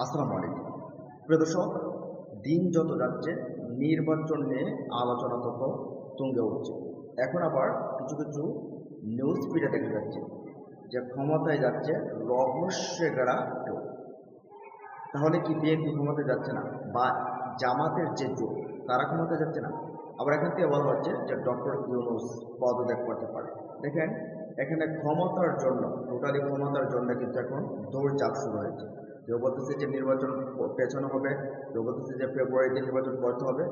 আসসালামু আলাইকুম। প্রিয় দর্শক, দিন যত যাচ্ছে নির্বাচন নিয়ে আলোচনা তত তুঙ্গে উঠছে। এখন আবার কিছু কিছু নিউজ ফিডে দেখা যাচ্ছে যে ক্ষমতায় যাচ্ছে রহস্যে গড়া কেউ। তাহলে কি বিএনপি ক্ষমতায় যাচ্ছে না, বা জামাতের যে জোট তারা ক্ষমতায় যাচ্ছে না? আবার এখান থেকে বলা হচ্ছে যে ডক্টর ইউনূস পদত্যাগ করতে পারে। দেখেন, এখানে ক্ষমতার জন্য, টোটালি ক্ষমতার জন্য কিন্তু এখন দৌড়ঝাঁপ শুরু হয়েছে। কেউ বলতেছে যে নির্বাচন পেছানো হবে, কেউ বলতেছে যে ফেব্রুয়ারিতে নির্বাচন করতে হবে।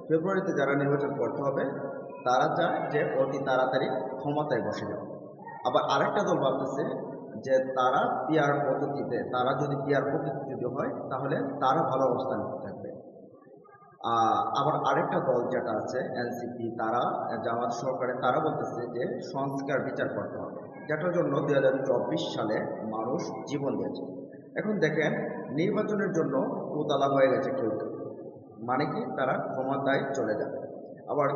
ফেব্রুয়ারিতে যারা নির্বাচন করতে হবে তারা চায় যে অতি তাড়াতাড়ি ক্ষমতায় বসে যাবে। আবার আরেকটা দল ভাবতেছে যে তারা যদি পিআর পদ্ধতি যদি হয় তাহলে তারা ভালো অবস্থানে থাকবে। আবার আরেকটা দল যেটা আছে এনসিপি, তারা জামাত সহকারে তারা বলতেছে যে সংস্কার বিচার করতে হবে, যেটার জন্য 2024 সালে মানুষ জীবন দিয়েছে। এখন দেখেন, নির্বাচনের জন্য উতলা হয়ে গেছে কেউ কেউ, মানে কি তারা ক্ষমতায় চলে যাবে। আবার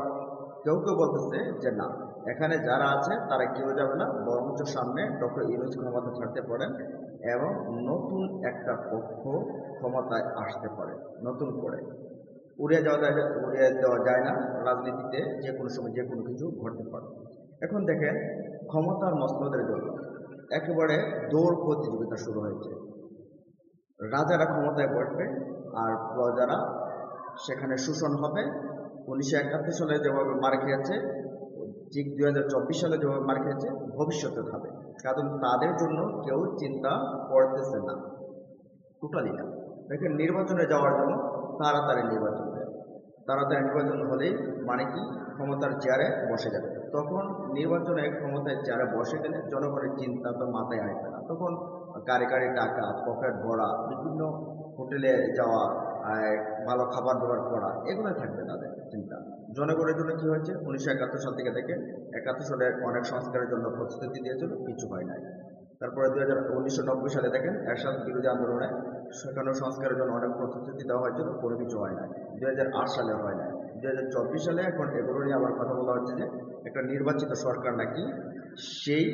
কেউ কেউ বলতেছে যে না, এখানে যারা আছে তারা কেউ যাবে না, বরঞ্চ সামনে ডক্টর ইউনূস ক্ষমতা ছাড়তে পারেন এবং নতুন একটা পক্ষ ক্ষমতায় আসতে পারে। নতুন করে উড়িয়ে দেওয়া যায় না, রাজনীতিতে যে কোনো সময় যে কোনো কিছু ঘটতে পারে। এখন দেখেন, ক্ষমতার মসনদের জন্য একেবারে দৌড় প্রতিযোগিতা শুরু হয়েছে। রাজারা ক্ষমতায় বসবে আর প্রজারা সেখানে শোষণ হবে। 1971 সালে যেভাবে মার খেয়েছে, ঠিক 2024 সালে যেভাবে মার খেয়েছে, ভবিষ্যতে খাবে। কারণ তাদের জন্য কেউ চিন্তা করতেছে না, টোটালি না। দেখেন, নির্বাচনে যাওয়ার জন্য তাড়াতাড়ি নির্বাচন দেয়, তাড়াতাড়ি নির্বাচন হলেই মানে কি ক্ষমতার চেয়ারে বসে যাবে। তখন নির্বাচনে ক্ষমতায় চেয়ারে বসে গেলে জনগণের চিন্তা তো মাথায় আসবে না। তখন গাড়ি গাড়ি টাকা, পকেট ভরা, বিভিন্ন হোটেলে যাওয়া, আর ভালো খাবার দাবার করা, এগুলো থাকবে তাদের চিন্তা। জনগণের জন্য কি হয়েছে, 1971 সাল থেকে দেখেন, 71 সালে অনেক সংস্কারের জন্য প্রতিশ্রুতি দিয়েছিল, কিছু হয় নাই। তারপরে 1990 সালে দেখেন এরশাদ বিরোধী আন্দোলনে সেখানেও সংস্কারের জন্য অনেক প্রতিশ্রুতি দেওয়া হয়েছিল, কোনো কিছু হয় না। 2008 সালে হয় না। 2024 সালে এখন এগুলো নিয়ে আবার কথা বলা হচ্ছে যে একটা নির্বাচিত সরকার নাকি, সেই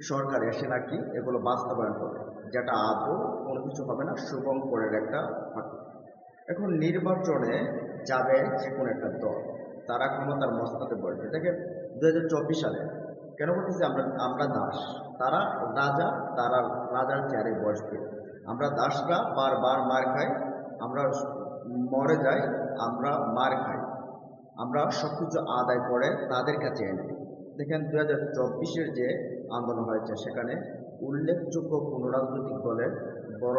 সরকার এসে নাকি এগুলো বাস্তবায়ন করবে, যেটা আদৌ কোনো কিছু হবে না, শুভঙ্করের একটা ফাঁকি। এখন নির্বাচনে যাবে যে কোনো একটা দল, তারা ক্ষমতার মসনদে বসবে। দেখেন, 2024 সালে কেন বলতেছি আমরা আমরা দাস, তারা রাজা, তারা রাজার চেয়ারে বসবে। আমরা দাসরা বারবার মার খাই, আমরা মরে যাই, আমরা মার খাই, আমরা সবকিছু আদায় করে তাদের কাছে এনে দিই। দেখেন, 2024-এর যে আন্দোলন হয়েছে সেখানে উল্লেখযোগ্য কোনো রাজনৈতিক দলের বড়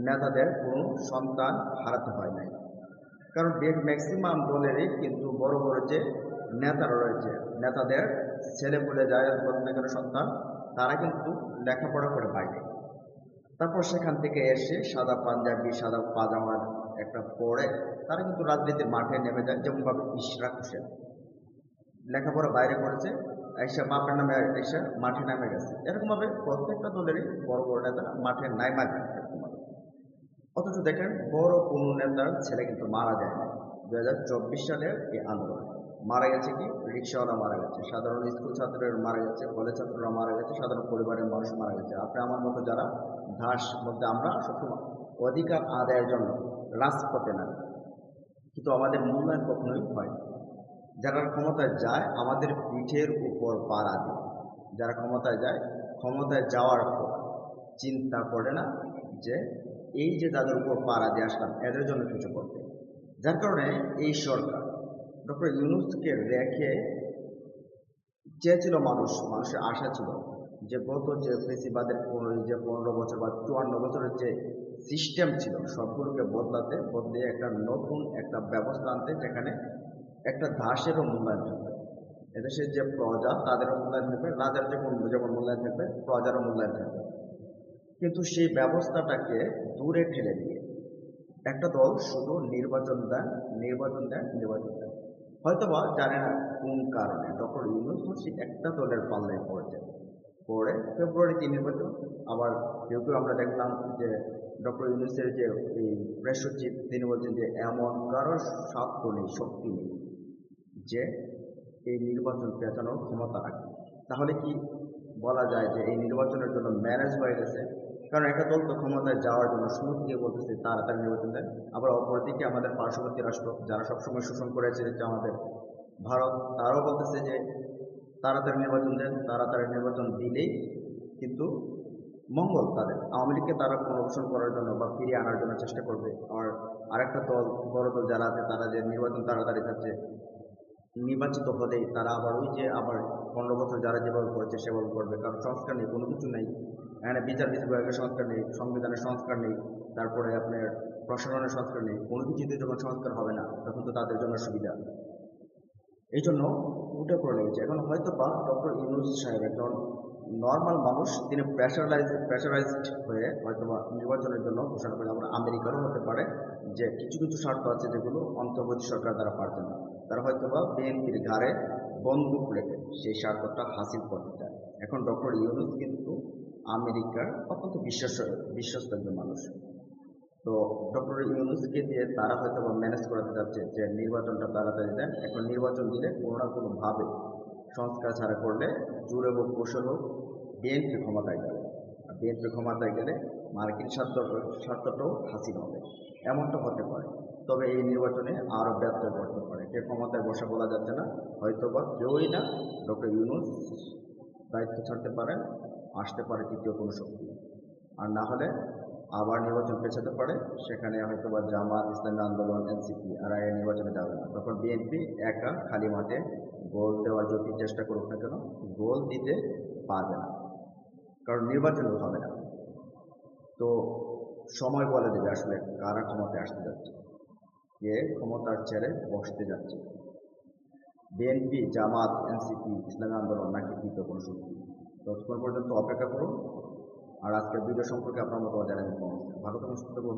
নেতাদের কোনো সন্তান হারাতে হয় নাই। কারণ ম্যাক্সিমাম দলেরই কিন্তু বড় বড় যে নেতারা রয়েছে, নেতাদের ছেলে বলে যায় বলতে গেলে সন্তান, তারা কিন্তু লেখাপড়া করে বাইরে, তারপর সেখান থেকে এসে সাদা পাঞ্জাবি সাদা পাজামার একটা পরে তারা কিন্তু রাজনীতির মাঠে নেমে যায়। যেমনভাবে ইশরাক হোসেন লেখাপড়া বাইরে করেছে, এসে বাপের নামে এসে মাঠে নামে গেছে। এরকমভাবে প্রত্যেকটা দলেরই বড় বড় নেতারা মাঠে নাইমা যায় এরকমভাবে। অথচ দেখেন, বড় কোনো নেতার ছেলে কিন্তু মারা যায় না। 2024 সালের এই আন্দোলনে মারা গেছে কি, রিক্সাওয়ালা মারা গেছে, সাধারণ স্কুল ছাত্রের মারা গেছে, কলেজ ছাত্ররা মারা গেছে, সাধারণ পরিবারের মানুষ মারা গেছে। আপনি আমার মতো যারা দাস, বলতে আমরা সবসময় অধিকার আদায়ের জন্য রাজপথে নামি, কিন্তু আমাদের মূল্যায়ন কখনোই হয় না। যারা ক্ষমতায় যায় আমাদের পিঠের উপর পাড়া দিয়ে, যারা ক্ষমতায় যায়, ক্ষমতায় যাওয়ার পর চিন্তা করে না যে এই যে যাদের উপর পাড়া দিয়ে আসলাম এদের জন্য কিছু করতে। যার কারণে এই সরকার ডক্টর ইউনূসকে রেখে চেয়েছিল মানুষের আশা ছিল যে গত যে ফেসিবাদের যে 15 বছর বা 54 বছরের যে সিস্টেম ছিল সবগুলোকে বদলে একটা নতুন একটা ব্যবস্থা আনতে, যেখানে একটা দাসেরও মূল্যায়ন থাকবে, এদেশের যে প্রজা তাদেরও মূল্যায়ন থাকবে, রাজার যেমন মূল্যায়ন থাকবে, প্রজারও মূল্যায়ন থাকবে। কিন্তু সেই ব্যবস্থাটাকে দূরে ঠেলে দিয়ে একটা দল শুধু নির্বাচন দেন। হয়তোবা জানে না কোন কারণে ডক্টর ইউনূস একটা দলের পাল্লায় পরে ফেব্রুয়ারিতে নির্বাচন। আবার কেউ কেউ আমরা দেখলাম যে ডক্টর ইউনূসের যে এই প্রেস সচিব, তিনি বলছেন যে এমন কারোর সাধ্য নেই, শক্তি নেই যে এই নির্বাচন পেছানোর ক্ষমতা রাখে। তাহলে কি বলা যায় যে এই নির্বাচনের জন্য ম্যানেজ হয়ে গেছে? কারণ একটা দল তো ক্ষমতায় যাওয়ার জন্য শুরু থেকে বলতেছে তাড়াতাড়ি নির্বাচন দেন, আবার অপরদিকে আমাদের পার্শ্ববর্তী রাষ্ট্র যারা সবসময় শোষণ করেছে যে আমাদের ভারত, তারাও বলতেছে যে তাড়াতাড়ি নির্বাচন দেন, তাড়াতাড়ি নির্বাচন দিলেই কিন্তু মঙ্গল তাদের। আওয়ামী লীগকে তারা পুনর্বাসন করার জন্য বা ফিরিয়ে আনার জন্য চেষ্টা করবে। আর আরেকটা দল, বড় দল যারা আছে, তারা যে নির্বাচন তাড়াতাড়ি চাচ্ছে, নির্বাচিত হলেই তারা আবার ওই যে আবার 15 বছর যারা যেভাবে করেছে সেভাবে করবে। কারণ সংস্কার নেই, কোনো কিছু নেই এখানে। বিচার বিভাগের সংস্কার নেই, সংবিধানের সংস্কার নেই, তারপরে আপনার প্রশাসনের সংস্কার নেই, কোনো কিছুতে যখন সংস্কার হবে না তখন তো তাদের জন্য সুবিধা। এই জন্য উঠে পড়ে লেগেছে। এখন হয়তো বা ডক্টর ইউনূস সাহেব একজন নর্মাল মানুষ, তিনি প্রেশারাইজড হয়ে হয়তো বা নির্বাচনের জন্য ঘোষণা করে। আবার আমেরিকারও হতে পারে যে কিছু কিছু স্বার্থ আছে যেগুলো অন্তর্বর্তী সরকার দ্বারা পারছে না, তারা হয়তো বা বিএনপির ঘাড়ে বন্দুক রেখে সেই স্বার্থটা হাসিল করতে চায়। এখন ডক্টর ইউনূস কিন্তু আমেরিকার অত্যন্ত বিশ্বস্ত একজন মানুষ। তো ডক্টর ইউনূসকে দিয়ে তারা হয়তো ম্যানেজ করাতে যাচ্ছে যে নির্বাচনটা তাড়াতাড়ি দেন। এখন নির্বাচন দিলে কোনো না কোনোভাবে সংস্কার ছাড়া করলে জোরে হোক কৌশল হোক বিএনপি ক্ষমতায় গেলে, আর বিএনপি ক্ষমতায় গেলে মার্কিন স্বার্থটাও হাসিল হবে, এমনটা হতে পারে। তবে এই নির্বাচনে আরও ব্যত্যয় করতে পারে, কে ক্ষমতায় বসা বলা যাচ্ছে না। হয়তো বা কেউই না, ডক্টর ইউনূস দায়িত্ব ছাড়তে পারেন, আসতে পারে তৃতীয় কোনো শক্তি। আর না হলে আবার নির্বাচন পেছাতে পারে, সেখানে হয়তো বা জামাত, ইসলামী আন্দোলন, এনসিপি আর আগে নির্বাচনে যাবে না। তখন বিএনপি একা খালি মাঠে গোল দেওয়ার যতই চেষ্টা করুক না কেন, গোল দিতে পারবে না, কারণ নির্বাচন হবে না। তো সময় বলে দেবে আসলে কারা ক্ষমতায় আসতে যাচ্ছে, কে ক্ষমতার চেয়ারে বসতে যাচ্ছে, বিএনপি, জামাত, এনসিপি, ইসলামী আন্দোলন নাকি তৃতীয় কোনো শক্তি। ততক্ষণ পর্যন্ত অপেক্ষা করুন। আর আজকের ভিডিও সম্পর্কে আপনার মতামত জানাবেন। ভালো থাকুন, সুস্থ থাকুন।